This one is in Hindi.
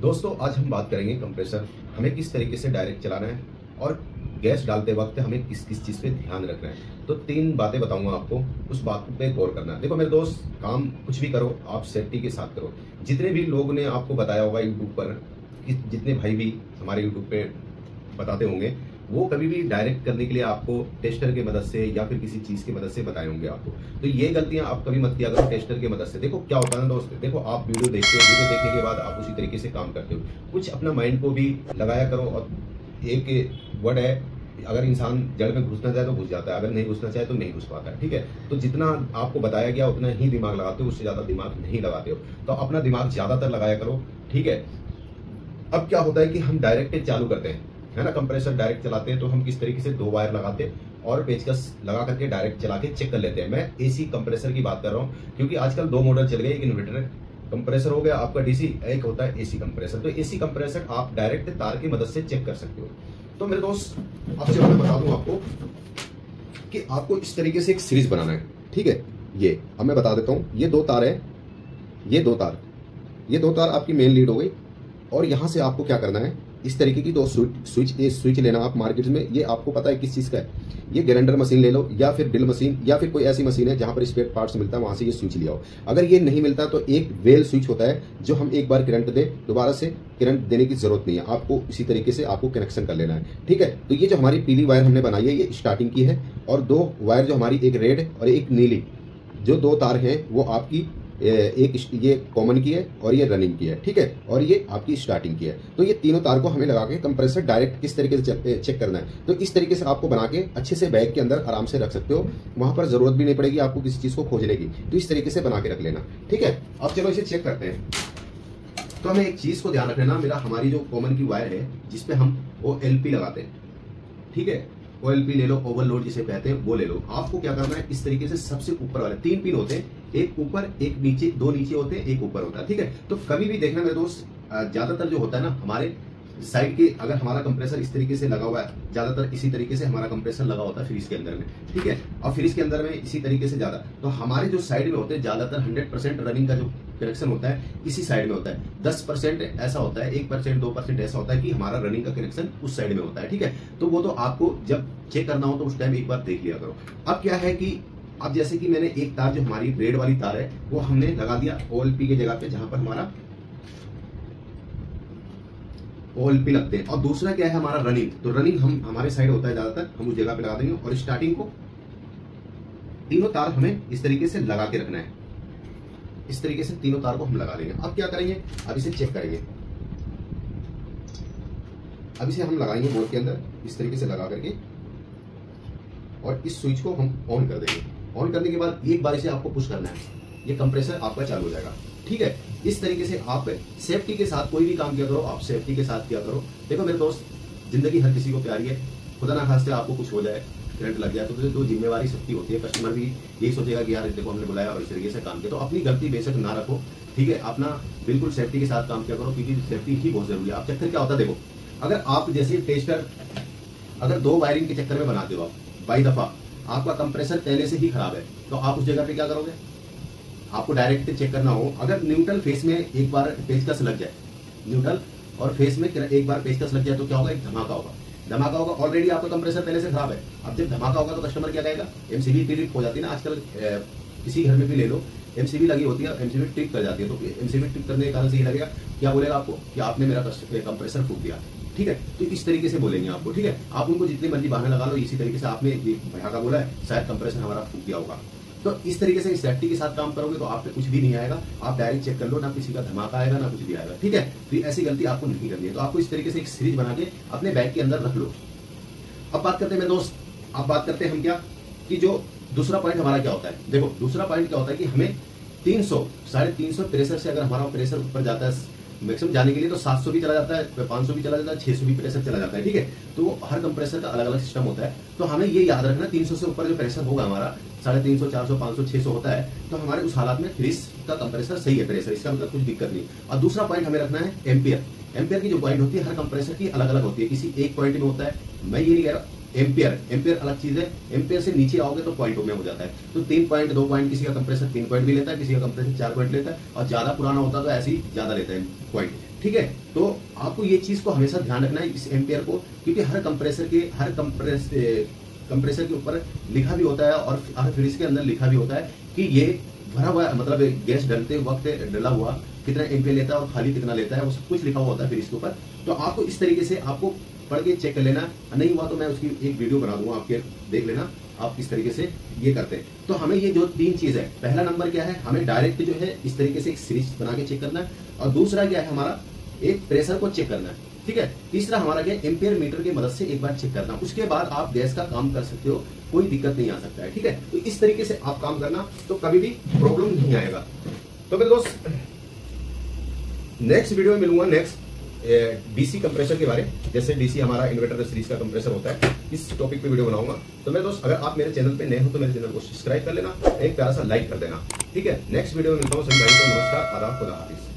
दोस्तों आज हम बात करेंगे कंप्रेसर हमें किस तरीके से डायरेक्ट चलाना है और गैस डालते वक्त हमें किस किस चीज़ पे ध्यान रखना है। तो 3 बातें बताऊंगा आपको, उस बात पे गौर करना है। देखो मेरे दोस्त, काम कुछ भी करो आप सेफ्टी के साथ करो। जितने भी लोग ने आपको बताया होगा यूट्यूब पर, जितने भाई भी हमारे यूट्यूब पे बताते होंगे, वो कभी भी डायरेक्ट करने के लिए आपको टेस्टर की मदद से या फिर किसी चीज़ की मदद से बताए होंगे आपको। तो ये गलतियां आप कभी मत किया करो टेस्टर की मदद से। देखो क्या होता है ना दोस्त, देखो आप वीडियो देखते हो, वीडियो देखने के बाद आप उसी तरीके से काम करते हो। कुछ अपना माइंड को भी लगाया करो। और एक वर्ड है, अगर इंसान जड़ में घुसना चाहे तो घुस जाता है, अगर नहीं घुसना चाहे तो नहीं घुस पाता है। ठीक है, तो जितना आपको बताया गया उतना ही दिमाग लगाते हो, उससे ज्यादा दिमाग नहीं लगाते हो। तो अपना दिमाग ज्यादातर लगाया करो। ठीक है, अब क्या होता है कि हम डायरेक्ट चालू करते हैं, है ना, कंप्रेसर डायरेक्ट चलाते हैं। तो हम किस तरीके से 2 वायर लगाते हैं और पेचकस लगा करके डायरेक्ट चला के चेक कर लेते हैं। मैं एसी कंप्रेसर की बात कर रहा हूँ, क्योंकि आजकल 2 मॉडल चल गए। एक इन्वर्टर कंप्रेसर हो गया आपका डीसी, एक होता है एसी कंप्रेसर। तो एसी कंप्रेसर आप डायरेक्ट तार की मदद से चेक कर सकते हो। तो मेरे दोस्त, अब चलो मैं बता दूं आपको कि आपको इस तरीके से एक सीरीज बनाना है। ठीक है, ये अब मैं बता देता हूं। ये 2 तार है, ये 2 तार आपकी मेन लीड हो गई। और यहां से आपको क्या करना है, इस तरीके की 2 स्विच लेना आप मार्केट में। ये आपको पता है किस चीज का है, ये ग्राइंडर मशीन ले लो या फिर ड्रिल मशीन या फिर कोई ऐसी मशीन है जहां पर स्पेयर पार्ट्स मिलता है, वहां से ये स्विच ले आओ। अगर ये नहीं मिलता तो एक वेल स्विच होता है जो हम एक बार करंट दे, दोबारा से करंट देने की जरूरत नहीं है आपको। इसी तरीके से आपको कनेक्शन कर लेना है। ठीक है, तो ये जो हमारी पीली वायर हमने बनाई है ये स्टार्टिंग की है, और 2 वायर जो हमारी, एक रेड और एक नीली, जो 2 तार हैं वो आपकी एक ये कॉमन की है और ये रनिंग की है। ठीक है, और ये आपकी स्टार्टिंग की है। तो ये तीनों तार को हमें लगा के कंप्रेसर डायरेक्ट किस तरीके से चेक करना है। तो इस तरीके से आपको बना के अच्छे से बैग के अंदर आराम से रख सकते हो, वहां पर जरूरत भी नहीं पड़ेगी आपको किसी चीज को खोजने की। तो इस तरीके से बना के रख लेना। ठीक है, अब चलो इसे चेक करते हैं। तो हमें एक चीज को ध्यान रखना, हमारी जो कॉमन की वायर है जिसपे हम OLP लगाते हैं, ठीक है, OLP ले लो, ओवरलोड जिसे कहते हैं वो ले लो। आपको क्या करना है, इस तरीके से सबसे ऊपर वाले 3 पिन होते हैं, एक ऊपर एक नीचे, 2 नीचे होते हैं, एक ऊपर होता है। ठीक है, तो कभी भी देखना मेरे दोस्त, ज्यादातर जो होता है ना हमारे साइड के, अगर हमारा कंप्रेसर इस तरीके से लगा हुआ है, ज्यादातर इसी तरीके से हमारा कंप्रेसर लगा होता है फ्रीज के अंदर में। ठीक है, और फ्रीज के अंदर में इसी तरीके से ज्यादा, तो हमारे जो साइड में होते हैं ज्यादातर 100% रनिंग का जो कनेक्शन होता है इसी साइड में होता है। 10% ऐसा होता है, 1% 2% ऐसा होता है कि हमारा रनिंग का कनेक्शन उस साइड में होता है। ठीक है, तो वो तो आपको जब चेक करना हो तो उस टाइम एक बार देख लिया करो। अब क्या है कि अब जैसे कि मैंने एक तार, जो हमारी रेड वाली तार है, वो हमने लगा दिया OLP की जगह पे, जहां पर हमारा OLP लगते हैं। और दूसरा क्या है हमारा रनिंग, तो रनिंग हम हमारे साइड होता है ज्यादातर, हम उस जगह पे लगा देंगे। और स्टार्टिंग को तीनों तार हमें इस तरीके से लगा के रखना है, इस तरीके से तीनों तार को हम लगा देंगे। अब क्या करेंगे, अब इसे चेक करेंगे। अब इसे हम लगाएंगे बोर्ड के अंदर इस तरीके से लगा करके, और इस स्विच को हम ऑन कर देंगे। ऑन करने के बाद एक बार इसे आपको पुश करना है, ये कंप्रेसर आपका चालू हो जाएगा। ठीक है, इस तरीके से आप सेफ्टी के साथ कोई भी काम किया करो, आप सेफ्टी के साथ किया करो। देखो मेरे दोस्त, जिंदगी हर किसी को प्यारी है, खुदा ना खास्ते आपको कुछ हो जाए, करंट लग जाए, तो जो जिम्मेवारी सबकी होती है। कस्टमर भी यही सोचेगा कि यार देखो हमने बुलाया और इस तरीके से काम किया। तो अपनी गलती बेशक ना रखो, ठीक है, अपना बिल्कुल सेफ्टी के साथ काम किया करो, क्योंकि सेफ्टी ही बहुत जरूरी है। आप चक्कर क्या होता है, देखो अगर आप जैसे टेस्टर अगर 2 वायरिंग के चक्कर में बनाते हो, आप बाई दफा आपका कंप्रेसर पहले से ही खराब है, तो आप उस जगह पे क्या करोगे, आपको डायरेक्ट चेक करना हो। अगर न्यूट्रल फेस में एक बार पेचकस लग जाए, न्यूट्रल और फेस में एक बार पेचकस लग जाए, तो क्या होगा, एक धमाका होगा। धमाका होगा, ऑलरेडी आपका कंप्रेसर पहले से खराब है। अब जब धमाका होगा तो कस्टमर क्या कहेगा, MCB ट्रिप हो जाती है ना आजकल, किसी घर में भी ले लो, MCB लगी होती है, MCB ट्रिप कर जाती है। तो MCB ट्रिप करने के कारण से ये लगेगा, क्या बोलेगा आपको, कि आपने मेरा कंप्रेसर फूक दिया। ठीक है, तो इस तरीके से बोलेंगे आपको। ठीक है, आप उनको जितनी मर्जी बहाने लगा लो, इसी तरीके से आपने ये भैया बोला है, शायद कंप्रेसर हमारा फूक दिया होगा। तो इस तरीके से सेफ्टी के साथ काम करोगे तो आप पे कुछ भी नहीं आएगा। आप डायरेक्ट चेक कर लो, ना किसी का धमाका आएगा ना कुछ भी आएगा। ठीक है, तो ऐसी गलती आपको नहीं करनी है। तो आपको इस तरीके से एक सीरीज बना के अपने बैग के अंदर रख लो। अब बात करते हैं मेरे दोस्त, अब बात करते हैं हम क्या, कि जो दूसरा पॉइंट हमारा क्या होता है। देखो दूसरा पॉइंट क्या होता है कि हमें 300 350 प्रेशर से अगर हमारा प्रेशर ऊपर जाता है मैक्सिमम जाने के लिए, तो 700 भी चला जाता है, 500 भी चला जाता है, 600 भी प्रेशर चला जाता है। ठीक है, तो हर कंप्रेसर का अलग अलग सिस्टम होता है। तो हमें ये याद रखना, 300 से ऊपर जो प्रेशर होगा हमारा, 350, 400, 500, 600 होता है, तो हमारे उस हालात में फ्रीज का कंप्रेसर सही है प्रेशर, इसका मतलब कुछ दिक्कत नहीं। और दूसरा पॉइंट हमें रखना है एम्पियर। एम्पियर की जो पॉइंट होती है हर कंप्रेसर की अलग अलग होती है, किसी एक पॉइंट में होता है। मैं ये नहीं कह रहा, एम्पियर अलग चीज है। एम्पियर से नीचे आओगे तो पॉइंटों में हो जाता है। तो 3 पॉइंट 2 पॉइंट, किसी का कंप्रेसर 3 पॉइंट भी लेता है, किसी का कंप्रेसर 4 पॉइंट लेता है, और ज्यादा पुराना होता है तो ऐसे ही ज्यादा लेता है पॉइंट। ठीक है। तो आपको ये चीज को हमेशा ध्यान रखना है इस एम्पियर को, क्योंकि हर कंप्रेसर के ऊपर लिखा भी होता है और हर फ्रिज के अंदर लिखा भी होता है कि ये भरा हुआ, मतलब गैस डलते वक्त डला हुआ कितना एम्पियर लेता है और खाली कितना लेता है, वो सब कुछ लिखा हुआ होता है फ्रिज के ऊपर। तो आपको इस तरीके से आपको पढ़ के चेक कर लेना, नहीं हुआ तो मैं उसकी एक वीडियो बना दूंगा, आपके देख लेना आप किस तरीके से ये करते हैं। तो हमें ये जो 3 चीज है, पहला नंबर क्या है, हमें डायरेक्ट जो है इस तरीके से एक सीरीज बना के चेक करना है, और दूसरा क्या है हमारा एक प्रेशर को चेक करना है, ठीक है। तीसरा हमारा क्या, एम्पियर मीटर की मदद से एक बार चेक करना, उसके बाद आप गैस का काम कर सकते हो, कोई दिक्कत नहीं आ सकता है, ठीक है। तो इस तरीके से आप काम करना, तो कभी भी प्रॉब्लम नहीं आएगा। तो मेरे दोस्त नेक्स्ट वीडियो में मिलूंगा नेक्स्ट डीसी कंप्रेसर के बारे, जैसे डीसी हमारा इन्वर्टर सीरीज का कंप्रेसर होता है, इस टॉपिक पे वीडियो बनाऊंगा। तो मेरे दोस्त अगर आप मेरे चैनल पे नए हो तो मेरे चैनल को सब्सक्राइब कर लेना, एक प्यारा सा लाइक कर देना, ठीक है। नेक्स्ट वीडियो में मिलता हूँ, सभी भाई को नमस्कार, आदाब, खुदा हाफिज।